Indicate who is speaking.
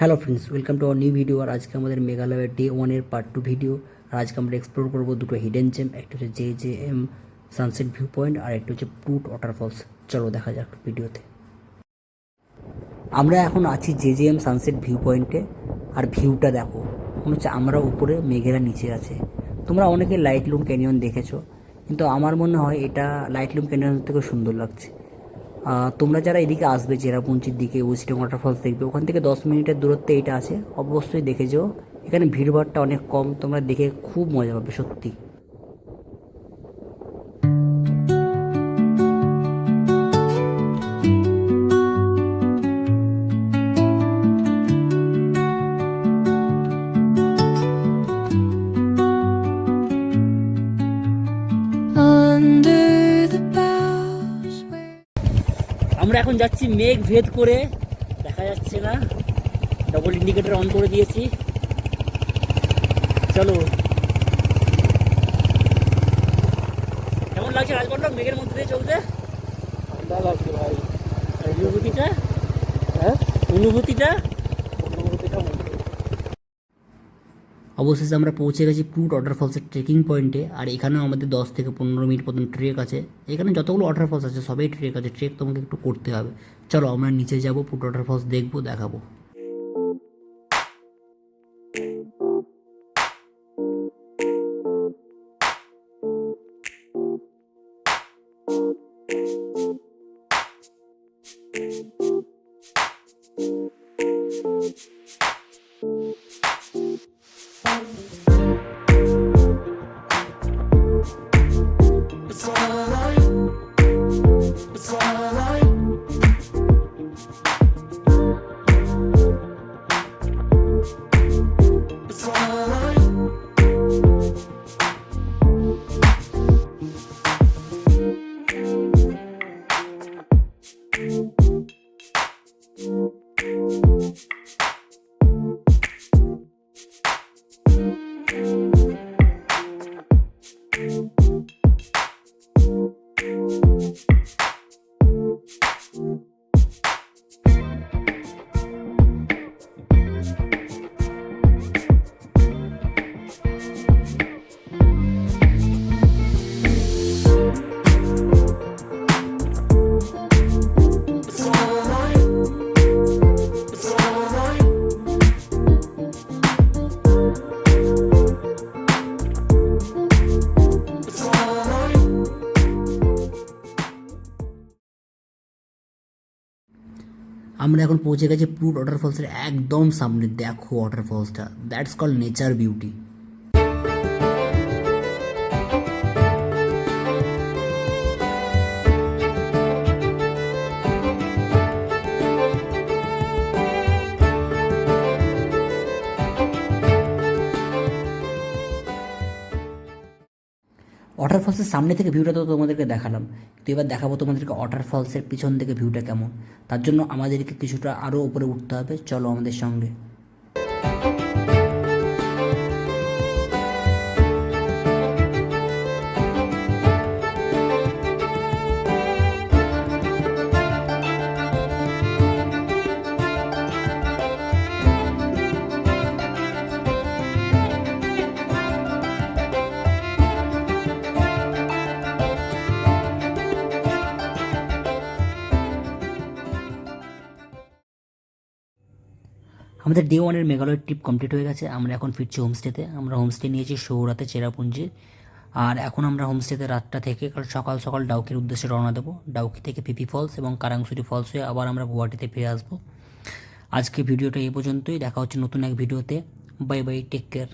Speaker 1: Hello friends, welcome to our new video. আর আজকে আমাদের মেঘালয়ের ডে ওয়ানের পার্ট 2 ভিডিও। আর আজকে আমরা এক্সপ্লোর করবো দুটো হিডেন জেম, একটা হচ্ছে JJM সানসেট ভিউ পয়েন্ট আর একটা হচ্ছে প্রুট ওয়াটারফলস। চলো দেখা যাক ভিডিওতে। আমরা এখন আছি JJM সানসেট ভিউ পয়েন্টে। আর ভিউটা দেখো, মনে হচ্ছে আমরা উপরে, মেঘেরা নিচে আছে। তোমরা অনেকে লাইটলুম ক্যানিয়ন দেখেছো, কিন্তু আমার মনে হয় এটা লাইটলুম ক্যানিয়ন থেকে সুন্দর লাগছে। তোমরা যারা এদিকে আসবে চেরাপুঞ্জির দিকে, ওয়েস্টার্ন ওয়াটারফলস দেখবে, ওখান থেকে 10 মিনিটের দূরত্বে এটা আছে, অবশ্যই দেখে যেও। এখানে ভিড়ভাড়টা অনেক কম, তোমরা দেখে খুব মজা পাবে সত্যি। আমরা এখন যাচ্ছি মেঘ ভেদ করে, দেখা যাচ্ছে না, ডবল ইন্ডিকেটর অন করে দিয়েছি। চলো, কেমন লাগছে রাজমন্ডল মেঘের মধ্যে দিয়ে চলতে?
Speaker 2: ঠান্ডা লাগছে ভাই।
Speaker 1: অনুভূতিটা
Speaker 2: হ্যাঁ,
Speaker 1: অনুভূতিটা
Speaker 2: অনুভূতিটা
Speaker 1: অবশেষে আমরা পৌঁছে গেছি প্রুট ওয়াটারফলসের ট্রেকিং পয়েন্টে। আর এখানেও আমাদের 10 থেকে 15 মিনিট মতন ট্রেক আছে। এখানে যতগুলো ওয়াটারফলস আছে সবাই ট্রেক আছে, ট্রেক তোমাকে একটু করতে হবে। চলো আমরা নিচে যাবো, প্রুট ওয়াটারফলস দেখবো, দেখাবো। আমরা এখন পৌঁছে গেছি প্রুট ওয়াটারফলসের একদম সামনে। দেখো ওয়াটারফলসটা, দ্যাটস কল নেচার বিউটি। ওয়াটারফলসের সামনে থেকে ভিউটা তো তোমাদেরকে দেখালাম, তো এবার দেখাবো তোমাদেরকে ওয়াটারফলসের পিছন থেকে ভিউটা কেমন। তার জন্য আমাদেরকে কিছুটা আরও উপরে উঠতে হবে, চলো আমাদের সঙ্গে। আমাদের ডে ওয়ানের মেঘালয়ের ট্রিপ কমপ্লিট হয়ে গেছে। আমরা এখন ফিরছি হোমস্টেতে। আমরা হোমস্টে নিয়েছি সৌরাতে, চেরাপুঞ্জি। আর এখন আমরা হোমস্টেতে রাতটা থেকে সকাল সকাল ডাউকির উদ্দেশ্যে রওনা দেবো। ডাউকি থেকে পিপি ফলস এবং কারাংসুরি ফলস হয়ে আবার আমরা গুয়াহাটিতে ফিরে আসবো। আজকে ভিডিওটা এই পর্যন্তই, দেখা হচ্ছে নতুন এক ভিডিওতে। Bye bye, take care.